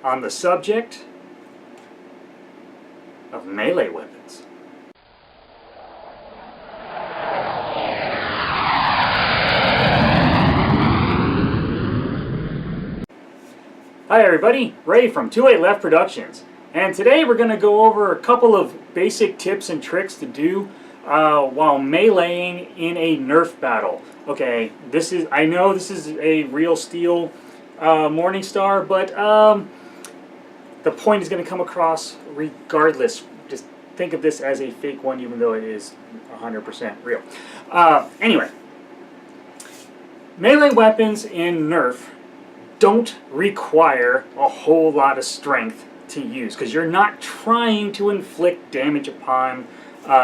on the subject of melee weapons. Hi everybody, Ray from 28 Left Productions, and today we're going to go over a couple of basic tips and tricks to do while meleeing in a Nerf battle. Okay, I know this is a real steel Morningstar, but the point is going to come across regardless. Just think of this as a fake one, even though it is 100% real. Anyway, melee weapons in Nerf don't require a whole lot of strength to use, because you're not trying to inflict damage upon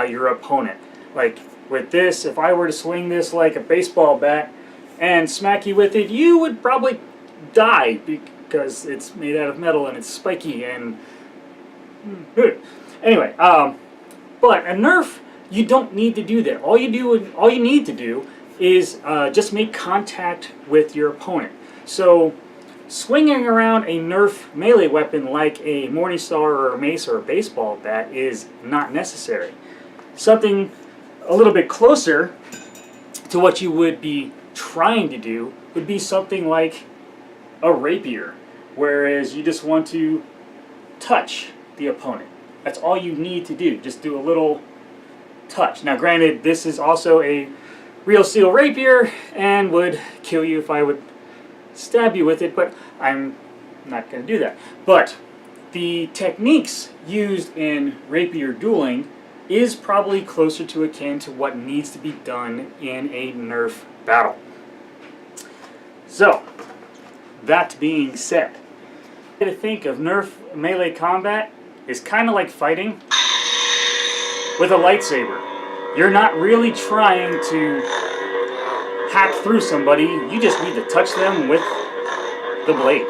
your opponent. Like with this, if I were to swing this like a baseball bat and smack you with it, you would probably die because it's made out of metal and it's spiky and anyway. But a Nerf, you don't need to do that. All you need to do is just make contact with your opponent. So swinging around a Nerf melee weapon like a Morningstar or a mace or a baseball bat is not necessary. Something a little bit closer to what you would be trying to do would be something like a rapier, whereas you just want to touch the opponent. That's all you need to do. Just do a little touch. Now granted, this is also a real steel rapier and would kill you if I would stab you with it, but I'm not going to do that. But the techniques used in rapier dueling is probably closer to akin to what needs to be done in a Nerf battle. So, that being said, the way to think of Nerf melee combat is kind of like fighting with a lightsaber. You're not really trying to hack through somebody, you just need to touch them with the blade.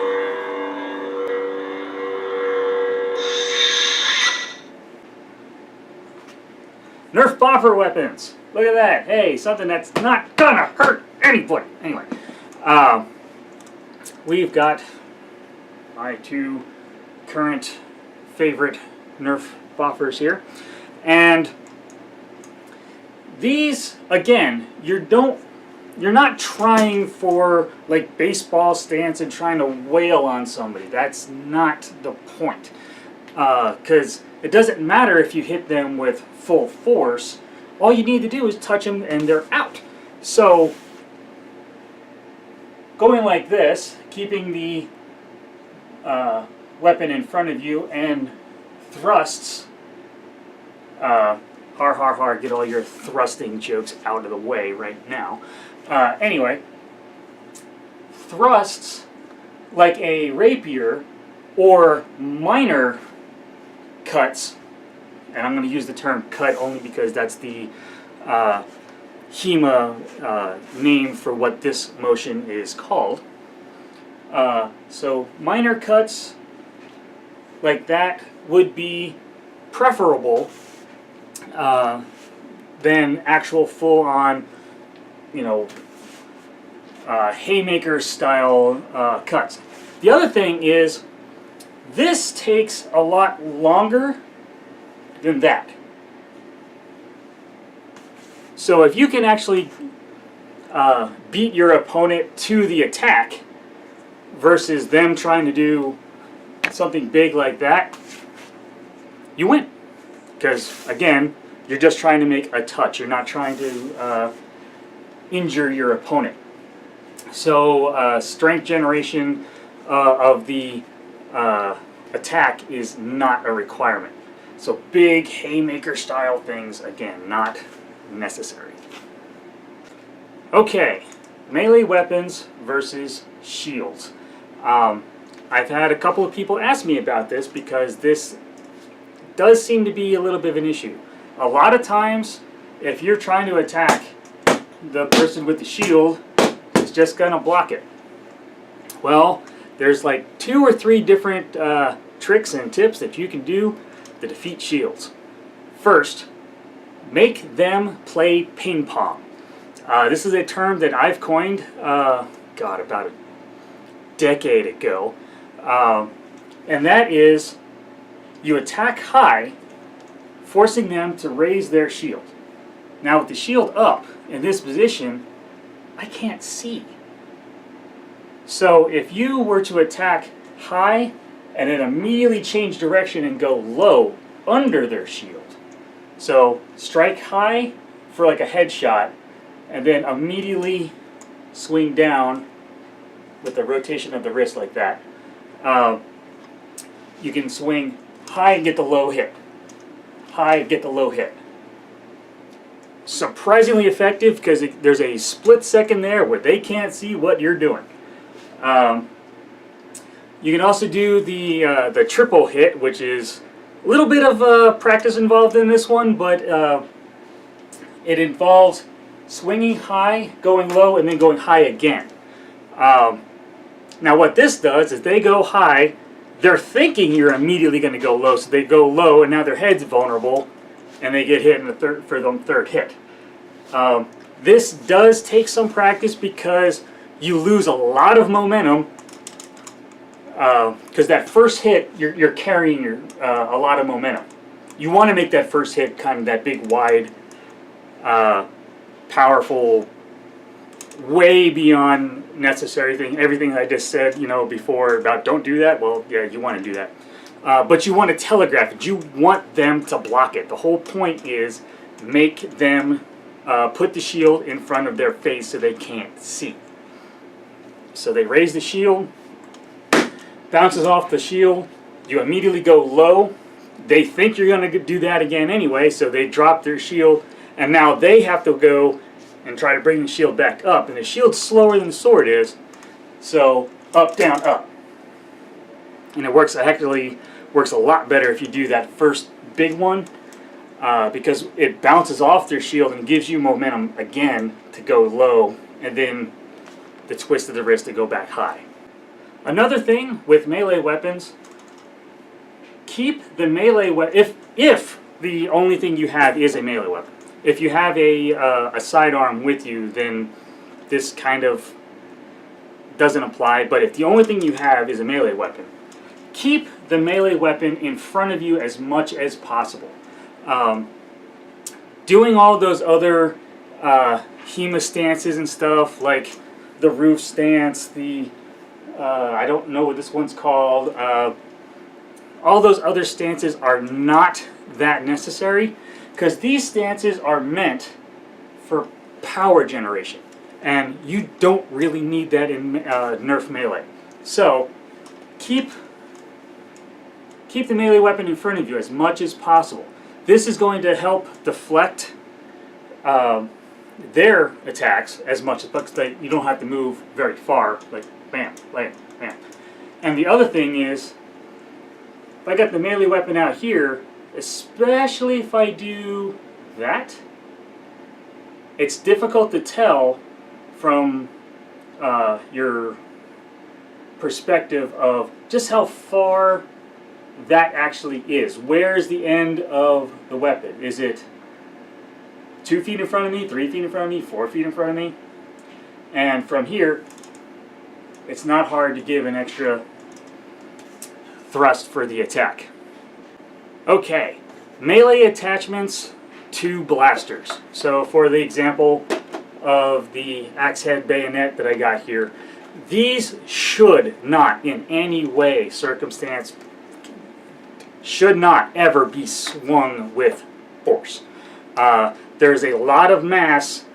Nerf boffer weapons. Look at that. Hey, something that's not gonna hurt anybody. Anyway, we've got my two current favorite Nerf boffers here, and these, again, you're not trying for like baseball stance and trying to wail on somebody. That's not the point. Because it doesn't matter if you hit them with full force. All you need to do is touch them and they're out. So going like this, keeping the weapon in front of you and thrusts, har har har, get all your thrusting jokes out of the way right now. Anyway, thrusts like a rapier or minor cuts, and I'm going to use the term cut only because that's the HEMA name for what this motion is called. So minor cuts like that would be preferable than actual full-on, haymaker style cuts. The other thing is, this takes a lot longer than that. So if you can actually beat your opponent to the attack versus them trying to do something big like that, you win. Because again, you're just trying to make a touch. You're not trying to injure your opponent. So strength generation of the attack is not a requirement. So big haymaker style things, again, not necessary. Okay, melee weapons versus shields. I've had a couple of people ask me about this because this does seem to be a little bit of an issue. A lot of times, if you're trying to attack, the person with the shield is just going to block it. Well, there's like 2 or 3 different tricks and tips that you can do to defeat shields. First, make them play ping pong. This is a term that I've coined, about a decade ago. and that is you attack high, forcing them to raise their shield. Now with the shield up in this position, I can't see. So if you were to attack high and then immediately change direction and go low under their shield, so strike high for like a headshot and then immediately swing down with the rotation of the wrist like that, you can swing high and get the low hit. High and get the low hit. Surprisingly effective because there's a split second there where they can't see what you're doing. You can also do the triple hit, which is a little bit of practice involved in this one, but it involves swinging high, going low, and then going high again. Now what this does is they go high, they're thinking you're immediately going to go low, so they go low, and now their head's vulnerable, and they get hit in the third hit. This does take some practice because you lose a lot of momentum, because that first hit, you're carrying a lot of momentum. You want to make that first hit kind of that big, wide, powerful, way beyond necessary thing. Everything I just said, before about don't do that. Well, yeah, you want to do that, but you want to telegraph it. You want them to block it. The whole point is make them put the shield in front of their face so they can't see. So they raise the shield, bounces off the shield. You immediately go low. They think you're going to do that again anyway, so they drop their shield, and now they have to go and try to bring the shield back up. And the shield's slower than the sword is, so up, down, up. And it actually works a lot better if you do that first big one, because it bounces off their shield and gives you momentum again to go low, and then the twist of the wrist to go back high. Another thing with melee weapons, keep the melee weapon, if the only thing you have is a melee weapon. If you have a sidearm with you, then this kind of doesn't apply, but if the only thing you have is a melee weapon, keep the melee weapon in front of you as much as possible. Doing all those other HEMA stances and stuff, like the roof stance, the I don't know what this one's called, all those other stances are not that necessary, because these stances are meant for power generation, and you don't really need that in Nerf Melee. So keep the melee weapon in front of you as much as possible. This is going to help deflect their attacks as much as possible. You don't have to move very far, like bam, bam, bam. And the other thing is, if I got the melee weapon out here, especially if I do that, it's difficult to tell from your perspective of just how far that actually is. Where is the end of the weapon? Is it 2 feet in front of me, 3 feet in front of me, 4 feet in front of me? And from here, it's not hard to give an extra thrust for the attack. Okay, melee attachments to blasters. So for the example of the axe head bayonet that I got here, these should not in any way, circumstance, should not ever be swung with force. There's a lot of mass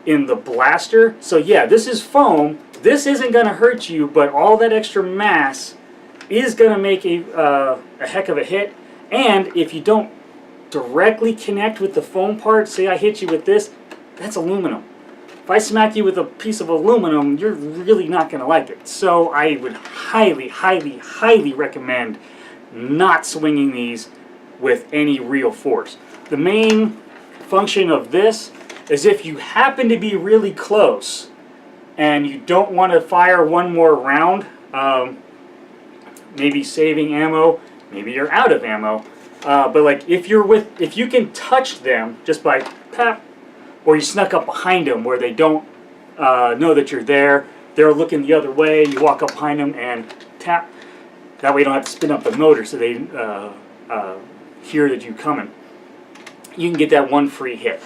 in the blaster, so yeah, this is foam. This isn't going to hurt you, but all that extra mass is going to make a heck of a hit. And if you don't directly connect with the foam part, say I hit you with this, that's aluminum. If I smack you with a piece of aluminum, you're really not going to like it. So I would highly, highly, highly recommend not swinging these with any real force. The main function of this is if you happen to be really close and you don't want to fire one more round, maybe saving ammo, maybe you're out of ammo, but like if you can touch them just by pap, or you snuck up behind them where they don't know that you're there, they're looking the other way, you walk up behind them and tap, That way you don't have to spin up the motor so they hear that you're coming. You can get that one free hit.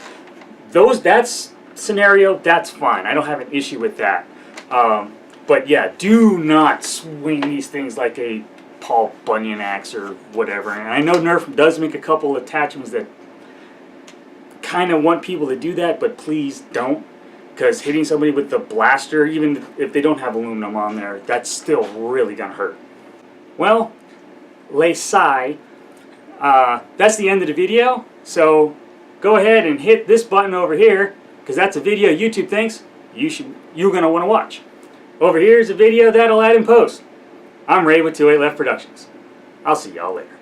That's scenario, that's fine. I don't have an issue with that. But yeah, do not swing these things like a Paul Bunyan axe or whatever. And I know Nerf does make a couple attachments that kind of want people to do that, but please don't. Because hitting somebody with the blaster, even if they don't have aluminum on there, that's still really going to hurt. Well, that's the end of the video. So go ahead and hit this button over here, because that's a video YouTube thinks you're going to want to watch. Over here is a video that I'll add in post. I'm Ray with 28 Left Productions. I'll see y'all later.